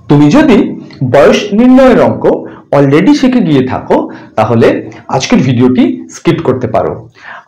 তুমি যদি বয়স নির্ণয়ের অঙ্ক অলরেডি শিখে গিয়ে থাকো তাহলে আজকের ভিডিওটি স্কিপ করতে পারো।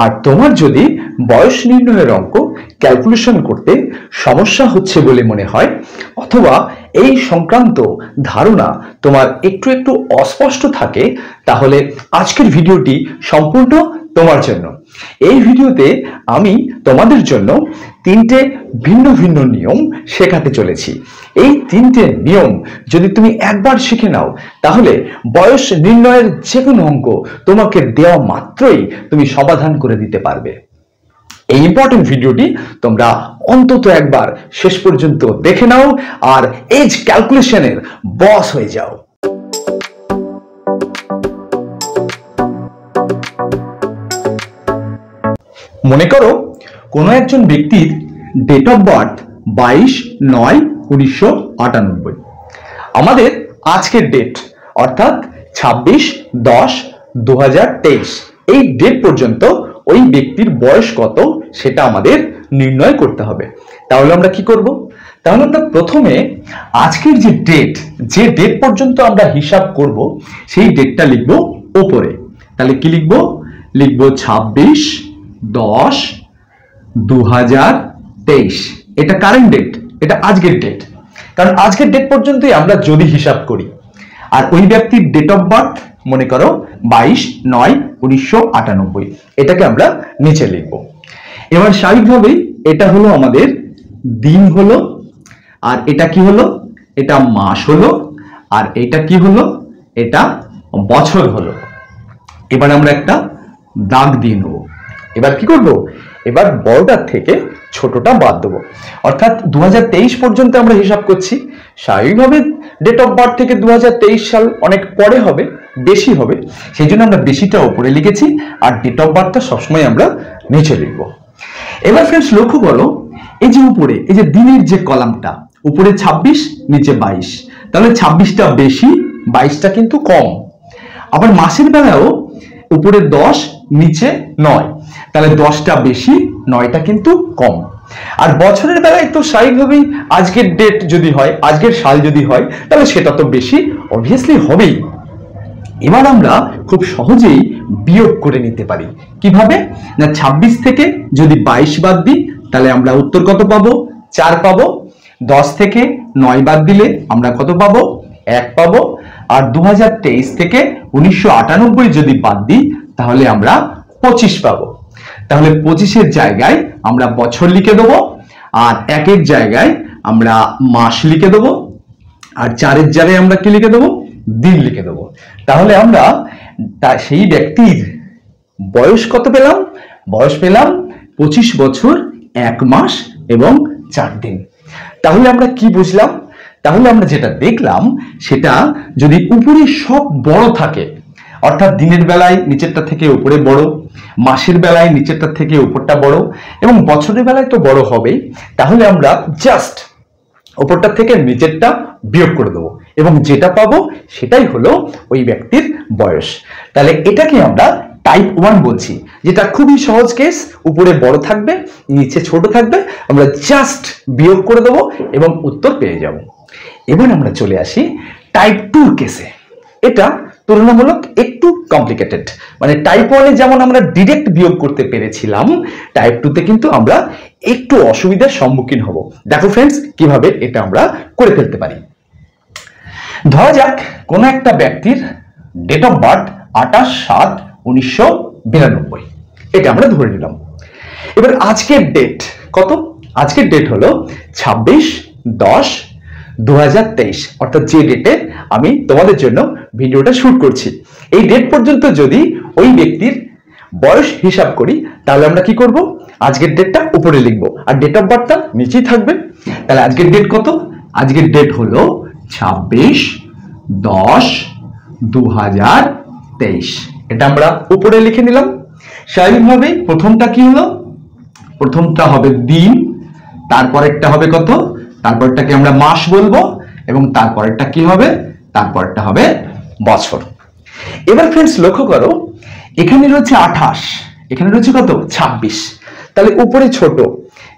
আর তোমার যদি বয়স নির্ণয়ের অঙ্ক ক্যালকুলেশন করতে সমস্যা হচ্ছে বলে মনে হয় অথবা এই সংক্রান্ত ধারণা তোমার একটু একটু অস্পষ্ট থাকে তাহলে আজকের ভিডিওটি সম্পূর্ণ তোমার জন্য। এই ভিডিওতে আমি তোমাদের জন্য তিনটে ভিন্ন ভিন্ন নিয়ম শেখাতে চলেছি। এই তিনটে নিয়ম যদি তুমি একবার শিখে নাও তাহলে বয়স নির্ণয়ের যে কোনো অঙ্ক তোমাকে দেওয়া মাত্রই তুমি সমাধান করে দিতে পারবে। এই ইম্পর্টেন্ট ভিডিওটি তোমরা অন্তত একবার শেষ পর্যন্ত দেখে নাও আর এজ ক্যালকুলেশনের বস হয়ে যাও। মনে করো কোনো একজন ব্যক্তির ডেট অফ বার্থ 22/9/1998। আমাদের আজকের ডেট অর্থাৎ 26/10/2023 এই ডেট পর্যন্ত ওই ব্যক্তির বয়স কত সেটা আমাদের নির্ণয় করতে হবে। তাহলে আমরা কি করব? তাহলে আমরা প্রথমে আজকের যে ডেট পর্যন্ত আমরা হিসাব করব সেই ডেটটা লিখব উপরে। তাহলে কি লিখব? লিখব 26/10/2023। এটা কারেন্ট ডেট, এটা আজকের ডেট, কারণ আজকের ডেট পর্যন্তই আমরা যদি হিসাব করি। আর ওই ব্যক্তির ডেট অফ বার্থ মনে করো 22/9/1998, এটাকে আমরা নিচে লিখব। এবার স্বাভাবিকভাবেই এটা হলো আমাদের দিন হলো, আর এটা কি হলো? এটা মাস হলো, আর এটা কি হলো? এটা বছর হলো। এবার আমরা একটা দাগ দিয়ে নেব। এবার কি করব? এবার বড়টার থেকে ছোটটা বাদ দেবো, অর্থাৎ 2023 পর্যন্ত আমরা হিসাব করছি। স্বাভাবিকভাবে ডেট অফ বার্থ থেকে 2023 সাল অনেক পরে হবে, বেশি হবে, সেই জন্য আমরা বেশিটা উপরে লিখেছি আর ডেট অফ বার্থটা সবসময় আমরা নিচে লিখব। এবার ফ্রেন্ডস লক্ষ্য করো, এই যে উপরে এই যে দিনের যে কলামটা, উপরে 26 নিচে 22, তাহলে 26টা বেশি 22টা কিন্তু কম। আবার মাসের বেলাও উপরে 10 নিচে 9, তাহলে 10টা বেশি 9টা কিন্তু কম। আর বছরের বেলায় তো স্বাভাবিকভাবেই আজকের ডেট যদি হয়, আজকের সাল যদি হয়, তাহলে সেটা তো বেশি অবভিয়াসলি হবেই। এবার আমরা খুব সহজেই বিয়োগ করে নিতে পারি। কিভাবে? না 26 থেকে যদি 22 বাদ দিই তাহলে আমরা উত্তর কত পাবো? 4 পাবো। 10 থেকে 9 বাদ দিলে আমরা কত পাবো? 1 পাবো। আর 2023 থেকে 1998 যদি বাদ দিই তাহলে আমরা 25 পাবো। তাহলে 25-এর জায়গায় আমরা বছর লিখে দেবো, আর 1-এর জায়গায় আমরা মাস লিখে দেবো, আর 4-এর জায়গায় আমরা কি লিখে দেবো? দিন লিখে দেবো। তাহলে আমরা সেই ব্যক্তির বয়স কত পেলাম? বয়স পেলাম 25 বছর 1 মাস এবং 4 দিন। তাহলে আমরা কি বুঝলাম? তাহলে আমরা যেটা দেখলাম সেটা যদি উপরে সব বড় থাকে, অর্থাৎ দিনের বেলায় নিচেরটা থেকে উপরে বড়, মাসের বেলায় নিচেরটা থেকে উপরটা বড়, এবং বছরের বেলায় তো বড় হবেই, তাহলে আমরা জাস্ট উপরটা থেকে নিচেরটা বিয়োগ করে দেবো এবং যেটা পাবো সেটাই হলো ওই ব্যক্তির বয়স। তাহলে এটাকে আমরা টাইপ 1 বলছি, যেটা খুবই সহজ কেস। উপরে বড় থাকবে, নিচে ছোট থাকবে, আমরা জাস্ট বিয়োগ করে দেবো এবং উত্তর পেয়ে যাব। এবার আমরা চলে আসি টাইপ 2 কেসে। এটা তুলনামূলক একটু কমপ্লিকেটেড। মানে টাইপ 1-এ যেমন আমরা ডিরেক্ট বিয়োগ করতে পেরেছিলাম, টাইপ 2-তে কিন্তু আমরা একটু অসুবিধার সম্মুখীন হব। দেখো ফ্রেন্ডস কিভাবে এটা আমরা করে ফেলতে পারি। ধরা যাক কোনো একটা ব্যক্তির ডেট অফ বার্থ 28/7/1992, এটা আমরা ধরে নিলাম। এবার আজকের ডেট কত? আজকের ডেট হলো 26/10/2023, অর্থাৎ যে ডেটে আমি তোমাদের জন্য ভিডিওটা শুট করছি। এই ডেট পর্যন্ত যদি ওই ব্যক্তির বয়স হিসাব করি তাহলে আমরা কি করব? আজকের ডেটটা উপরে লিখবো আর ডেট অফ বার্থটা নিচেই থাকবে। তাহলে আজকের ডেট কত? আজকের ডেট হলো 26/10/2023, এটা আমরা উপরে লিখে নিলাম। স্বাভাবিকভাবেই প্রথমটা কি হলো? প্রথমটা হবে দিন, তারপরেরটা হবে কত? তারপরটাকে আমরা মাস বলবো, এবং তারপরেরটা কি হবে? তারপরটা হবে বছর। এবার ফ্রেন্ডস লক্ষ্য করো, এখানে রয়েছে 28, এখানে রয়েছে কত? 26। তাহলে উপরে ছোট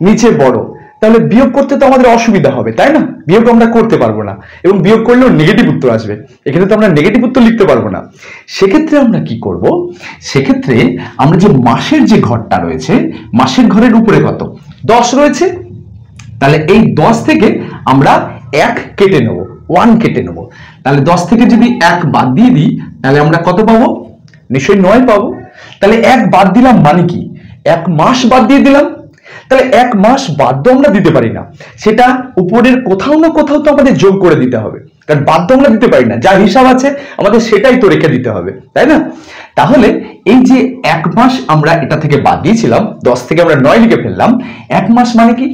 নিচে বড়, তাহলে বিয়োগ করতে তো আমাদের অসুবিধা হবে, তাই না? বিয়োগ আমরা করতে পারবো না, এবং বিয়োগ করলেও নেগেটিভ উত্তর আসবে। এখানে তো আমরা নেগেটিভ উত্তর লিখতে পারবো না। সেক্ষেত্রে আমরা কি করব? সেক্ষেত্রে আমরা যে মাসের যে ঘরটা রয়েছে, মাসের ঘরের উপরে কত 10 রয়েছে, তাহলে এই 10 থেকে আমরা 1 কেটে নেব, 1 কেটে নেব। তাহলে 10 থেকে যদি 1 বাদ দিয়ে দিই তাহলে আমরা কত পাবো? নিশ্চয়ই 9 পাবো। তাহলে 1 বাদ দিলাম মানে কি? 1 মাস বাদ দিয়ে দিলাম। তাহলে 1 মাস বাদ তো আমরা দিতে পারি না, সেটা উপরের কোথাও না কোথাও তো আমাদের যোগ করে দিতে হবে, কারণ বাদ তো আমরা দিতে পারি না, যা হিসাব আছে আমাদের সেটাই তো রেখে দিতে হবে, তাই না? তাহলে এই যে 1 মাস আমরা এটা থেকে বাদ দিয়েছিলাম, 10 থেকে আমরা 9 লিখে ফেললাম। 1 মাস মানে কি?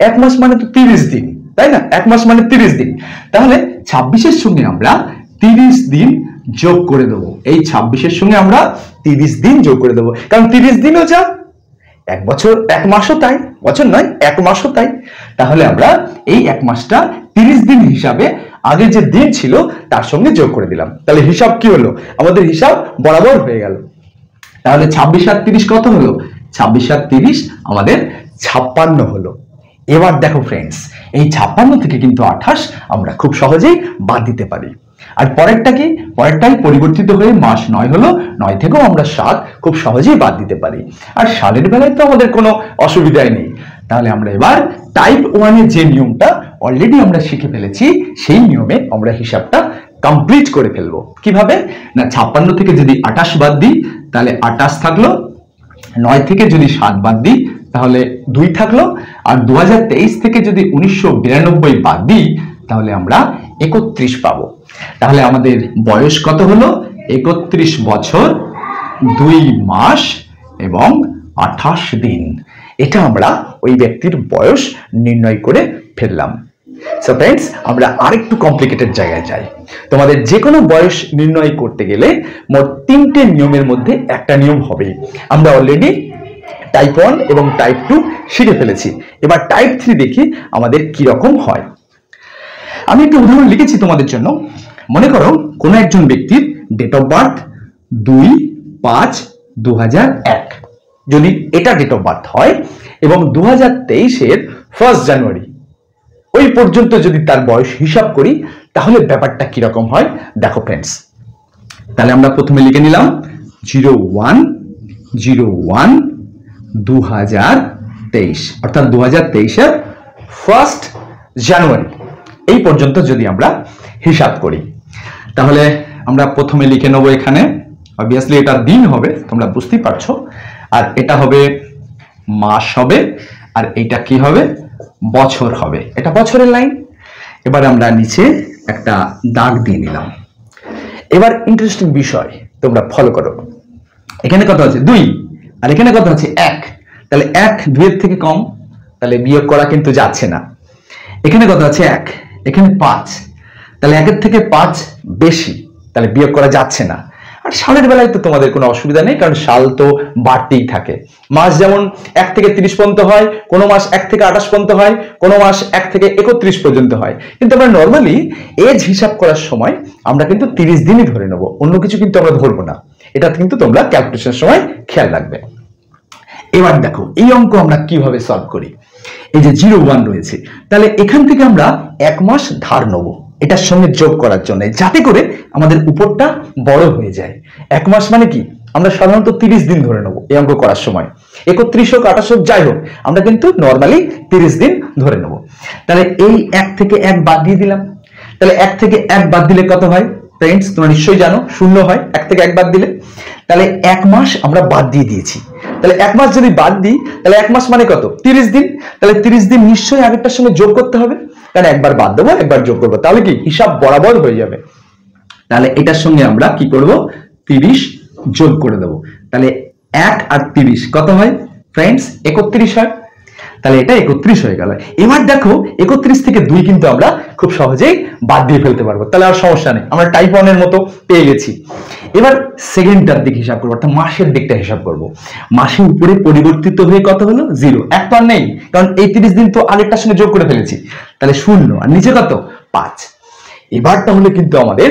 1 মাস মানে তো 30 দিন, তাই না? 1 মাস মানে 30 দিন। তাহলে 26-এর সঙ্গে আমরা 30 দিন যোগ করে দেবো। এই 26-এর সঙ্গে আমরা 30 দিন যোগ করে দেবো, কারণ 30 দিনও যা 1 বছর, 1 মাসও তাই, বছর নয় 1 মাসও তাই। তাহলে আমরা এই 1 মাসটা 30 দিন হিসাবে আগে যে দিন ছিল তার সঙ্গে যোগ করে দিলাম। তাহলে হিসাব কি হলো? আমাদের হিসাব বরাবর হয়ে গেল। তাহলে 26 আর 30 কত হলো? 26 আর 30 আমাদের 56 হলো। এবার দেখো ফ্রেন্ডস, এই 56 থেকে কিন্তু 28 আমরা খুব সহজেই বাদ দিতে পারি। আর পরেরটা কি? পরেরটাই পরিবর্তিত হয়ে মাস 9 হলো, 9 থেকেও আমরা 7 খুব সহজেই বাদ দিতে পারি। আর সালের বেলায় তো আমাদের কোনো অসুবিধাই নেই। তাহলে আমরা এবার টাইপ 1 এর যে নিয়মটা অলরেডি আমরা শিখে ফেলেছি, সেই নিয়মে আমরা হিসাবটা কমপ্লিট করে ফেলবো। কিভাবে না, 56 থেকে যদি 28 বাদ দিই তাহলে 28 থাকলো, 9 থেকে যদি 7 বাদ দিই তাহলে 2 থাকলো, আর 2023 থেকে যদি 1992 বাদ দিই তাহলে আমরা 31 পাবো। তাহলে আমাদের বয়স কত হলো? 31 বছর 2 মাস এবং 28 দিন। এটা আমরা ওই ব্যক্তির বয়স নির্ণয় করে ফেললাম। সো ফ্রেন্ডস, আমরা আরেকটু কমপ্লিকেটেড জায়গায় যাই। তোমাদের যে কোনো বয়স নির্ণয় করতে গেলে মোট 3টে নিয়মের মধ্যে একটা নিয়ম হবে। আমরা অলরেডি টাইপ 1 এবং টাইপ 2 শিখে ফেলেছি। এবার টাইপ 3 দেখি আমাদের কি রকম হয়। আমি একটা উদাহরণ লিখেছি তোমাদের জন্য। মনে করো কোনো একজন ব্যক্তির ডেট অফ বার্থ 2/5/2001, যদি এটা ডেট অফ বার্থ হয় এবং 2023-এর 1 জানুয়ারি ওই পর্যন্ত যদি তার বয়স হিসাব করি তাহলে ব্যাপারটা কিরকম হয় দেখো ফ্রেন্ডস। তাহলে আমরা প্রথমে লিখে নিলাম 01/01/2023, অর্থাৎ 2023-এর 1 জানুয়ারি এই পর্যন্ত যদি আমরা হিসাব করি তাহলে আমরা প্রথমে লিখে নেব এখানে, অবভিয়াসলি এটা দিন হবে, তোমরা বুঝতেই পারছো, আর এটা হবে মাস হবে, আর এটা কি হবে? বছর হবে। এটা বছরের লাইন। এবার আমরা নিচে একটা দাগ দিয়ে নিলাম। এবার ইন্টারেস্টিং বিষয় তোমরা ফলো করো। এখানে কত আছে? 2, আর এখানে কত আছে? 1। তাহলে 1 2 এর থেকে কম, তাহলে বিয়োগ করা কিন্তু যাচ্ছে না। এখানে কত আছে? 1, এখানে 5, তাহলে 1 এর থেকে 5 বেশি, তাহলে বিয়োগ করা যাচ্ছে না। আর সালের বেলায় তো তোমাদের কোনো অসুবিধা নেই, কারণ সাল তো বাড়তেই থাকে। মাস যেমন 1 থেকে 30 পর্যন্ত হয়, কোনো মাস 1 থেকে 28 পর্যন্ত হয়, কোনো মাস 1 থেকে 31 পর্যন্ত হয়। কিন্তু আমরা নর্মালি এজ হিসাব করার সময় আমরা কিন্তু 30 দিনই ধরে নেব, অন্য কিছু কিন্তু আমরা ধরবো না। এটা কিন্তু তোমরা ক্যালকুলেশনের সময় খেয়াল রাখবে। এবার দেখো এই অঙ্ক আমরা কিভাবে সলভ করি। এই যে 01 রয়েছে, তাহলে এখান থেকে আমরা 1 মাস ধার নেব এটার সঙ্গে যোগ করার জন্য, যাতে করে আমাদের উপরটা বড় হয়ে যায়। 1 মাস মানে কি? আমরা সাধারণত 30 দিন ধরে নেব এই অঙ্ক করার সময়, 31 হোক 28 হোক যাই হোক, আমরা কিন্তু নর্মালি 30 দিন ধরে নেব। তাহলে এই 1 থেকে 1 বাদ দিয়ে দিলাম। তাহলে 1 থেকে 1 বাদ দিলে কত হয় ফ্রেন্ডস? তোমরা নিশ্চয়ই জানো, 0 হয় 1 থেকে 1 বাদ দিলে। তাহলে 1 মাস আমরা বাদ দিয়ে দিয়েছি। তাহলে 1 মাস যদি বাদ দিই তাহলে 1 মাস মানে কত? 30 দিন। তাহলে 30 দিন নিশ্চয়ই আগেরটার সঙ্গে যোগ করতে হবে, কারণ একবার বাদ দেবো একবার যোগ করবো, তাহলে কি হিসাব বরাবর হয়ে যাবে। তাহলে এটার সঙ্গে আমরা কি করব? 30 যোগ করে দেবো। তাহলে 1 আর 30 কত হয় ফ্রেন্ডস? 31 হয়। তাহলে এটা 31 হয়ে গেল। এবার দেখো 31 থেকে 2 কিন্তু আমরা খুব সহজেই বাদ দিয়ে ফেলতে পারবো, তাহলে আর সমস্যা নেই, আমরা টাইপ 1 এর মতো পেয়ে গেছি। এবার সেকেন্ডটার দিক হিসাব করবো, অর্থাৎ মাসের দিকটা হিসাব করবো। মাসের উপরে পরিবর্তিত হয়ে কত হলো? 0। 1 তো আর নেই, কারণ এই 30 দিন তো আগেরটার সঙ্গে যোগ করে ফেলেছি। তাহলে 0, আর নিচে কত? 5। এবার তাহলে কিন্তু আমাদের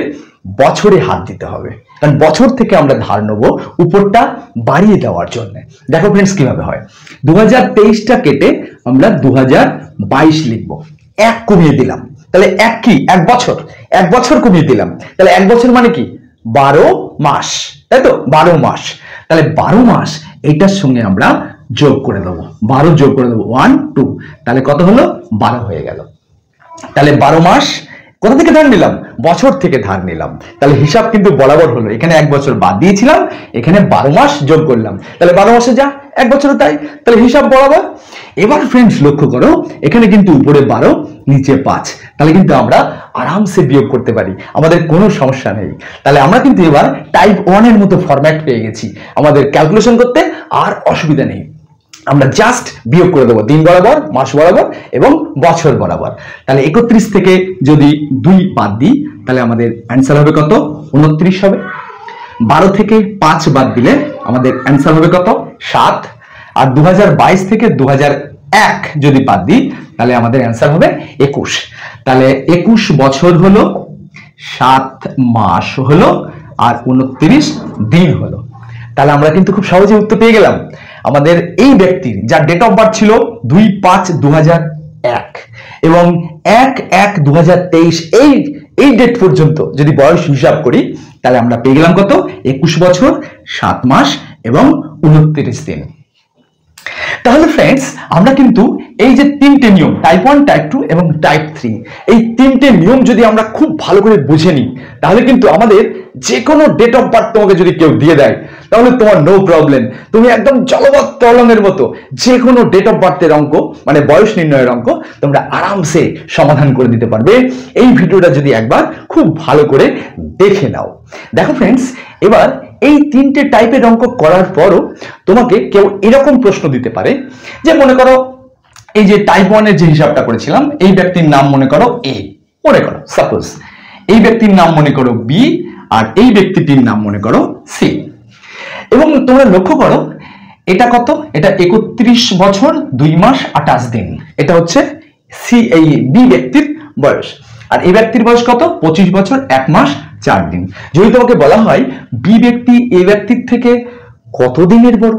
বছরে হাত দিতে হবে। কারণ বছর থেকে আমরা ধার নেবো উপরটা বাড়িয়ে দেওয়ার জন্য। দেখো ফ্রেন্ডস কিভাবে হয়, 2023টা কেটে আমরা 2022 লিখবো, 1 কমিয়ে দিলাম, তাহলে 1 কি 1 বছর, 1 বছর কমিয়ে দিলাম, তাহলে 1 বছর মানে কি 12 মাস, তাই তো 12 মাস। তাহলে 12 মাস এইটার সঙ্গে আমরা যোগ করে দেবো, 12 যোগ করে দেবো 1 2, তাহলে কত হলো 12 হয়ে গেল। তাহলে 12 মাস কোথা থেকে ধার নিলাম, বছর থেকে ধার নিলাম, তাহলে হিসাব কিন্তু বরাবর হলো। এখানে 1 বছর বাদ দিয়েছিলাম, এখানে 12 মাস যোগ করলাম, তাহলে 12 মাসে যা 1 বছর তাই, তাহলে হিসাব বরাবর। এবার ফ্রেন্ডস লক্ষ্য করো, এখানে কিন্তু উপরে 12 নিচে 5, তাহলে কিন্তু আমরা আরামসে বিয়োগ করতে পারি, আমাদের কোনো সমস্যা নেই। তাহলে আমরা কিন্তু এবার টাইপ 1 এর মতো ফরম্যাট পেয়ে গেছি, আমাদের ক্যালকুলেশন করতে আর অসুবিধা নেই। আমরা জাস্ট বিয়োগ করে দেবো দিন বরাবর, মাস বরাবর এবং বছর বরাবর। তাহলে 31 থেকে যদি 2 বাদ দিই তাহলে আমাদের অ্যান্সার হবে কত, 29 হবে। 12 থেকে 5 বাদ দিলে আমাদের অ্যান্সার হবে কত, 7। আর 2022 থেকে 2001 যদি বাদ দিই তাহলে আমাদের অ্যান্সার হবে 21। তাহলে 21 বছর হলো, 7 মাস হলো, আর 29 দিন হলো। তাহলে আমরা কিন্তু খুব সহজে উত্তর পেয়ে গেলাম। আমাদের এই ব্যক্তির যার ডেট অফ বার্থ ছিল 2-5-2001 এবং 1-1-2023 এই ডেট পর্যন্ত যদি বয়স হিসাব করি তাহলে আমরা পেয়ে গেলাম কত, 21 বছর 7 মাস এবং 29 দিন। তাহলে ফ্রেন্ডস আমরা কিন্তু এই যে 3টে নিয়ম, টাইপ 1, টাইপ 2 এবং টাইপ 3, এই 3টে নিয়ম যদি আমরা খুব ভালো করে বুঝে নিই তাহলে কিন্তু আমাদের যে কোনো ডেট অফ বার্থ তোমাকে যদি কেউ দিয়ে দেয় তাহলে তোমার নো প্রবলেম, তুমি একদম জলবৎ তরঙ্গের মতো যে কোনো ডেট অফ বার্থের অঙ্ক মানে বয়স নির্ণয়ের অঙ্ক তোমরা আরামসে সমাধান করে দিতে পারবে। এই ভিডিওটা যদি একবার খুব ভালো করে দেখে নাও। দেখো ফ্রেন্ডস, এবার এই 3টে টাইপের অঙ্ক করার পরও তোমাকে কেউ এরকম প্রশ্ন দিতে পারে যে মনে করো এই যে টাইপ 1 এর যে হিসাবটা করেছিলাম, এই ব্যক্তির নাম মনে করো এ, মনে করো সাপোজ, এই ব্যক্তির নাম মনে করো বি, আর এই ব্যক্তিটির নাম মনে করো সি। এবং তোমরা লক্ষ্য করো এটা কত, এটা 31 বছর 2 মাস 28 দিন, এটা হচ্ছে সি এই বি ব্যক্তির বয়স। আর এই ব্যক্তির বয়স কত, 25 বছর 1 মাস 4 দিন। যদি তোমাকে বলা হয় বি ব্যক্তি এ ব্যক্তির থেকে কত দিনের বড়,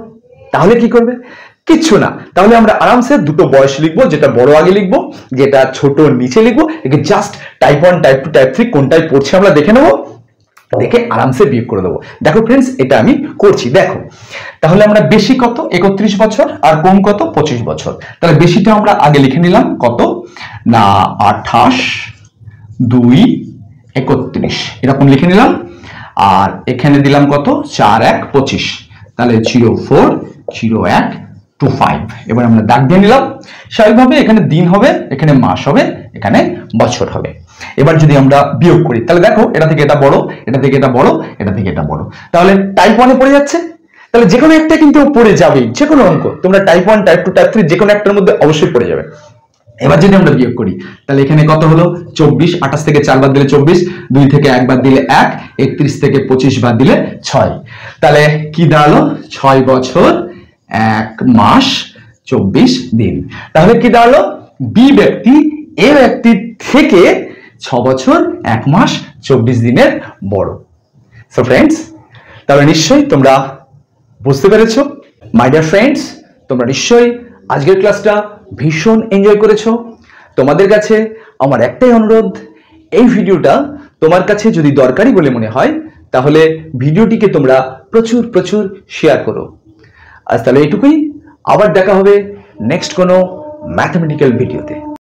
তাহলে কি করবে, কিচ্ছু না, তাহলে আমরা আরামসে দুটো বয়স লিখবো, যেটা বড় আগে লিখবো, যেটা ছোট নিচে লিখবো, একে জাস্ট টাইপ 1, টাইপ 2, টাইপ 3 কোনটায় পড়ছে আমরা দেখে নেবো, দেখে আরামসে বিয়োগ করে দেবো। দেখো ফ্রেন্ডস এটা আমি করছি, দেখো তাহলে আমরা বেশি কত 31 বছর আর কম কত 25 বছর, তাহলে বেশিটা আমরা আগে লিখে নিলাম কত না 28 2 31 এরকম লিখে নিলাম, আর এখানে দিলাম কত 4 1 25, তাহলে 04 01 25। এবার আমরা দাগ দিয়ে নিলাম, স্বাভাবিকভাবে এখানে দিন হবে, এখানে মাস হবে, এখানে বছর হবে। এবার যদি আমরা বিয়োগ করি তাহলে দেখো এটা থেকে এটা বড়, এটা থেকে এটা বড়, এটা থেকে এটা বড়, তাহলে টাইপ 1 এ পড়ে যাচ্ছে, তাহলে যে কোনো একটা কিন্তু পড়ে যাবে, যে কোনো অঙ্ক তোমরা টাইপ 1, টাইপ 2, টাইপ 3 যে কোনো একটার মধ্যে অবশ্যই পড়ে যাবে। এবার যদি আমরা বিয়োগ করি তাহলে এখানে কত হলো 24, 28 থেকে 4 বাদ দিলে 24, 2 থেকে 1 বাদ দিলে 1, 31 থেকে 25 বাদ দিলে 6, তাহলে কি দাঁড়ালো 6 বছর 1 মাস 24 দিন। তাহলে কি দাঁড়ালো বি ব্যক্তি এ ব্যক্তির থেকে 6 বছর 1 মাস 24 দিনের বড়। সো ফ্রেন্ডস তাহলে নিশ্চয়ই তোমরা বুঝতে পেরেছো। মাই ডিয়ার ফ্রেন্ডস, তোমরা নিশ্চয়ই আজকের ক্লাসটা ভীষণ এনজয় করেছো। তোমাদের কাছে আমার একটাই অনুরোধ, এই ভিডিওটা তোমার কাছে যদি দরকারি বলে মনে হয় তাহলে ভিডিওটিকে তোমরা প্রচুর প্রচুর শেয়ার করো। আজ তাহলে এইটুকুই, আবার দেখা হবে নেক্সট কোনো ম্যাথমেটিক্যাল ভিডিওতে।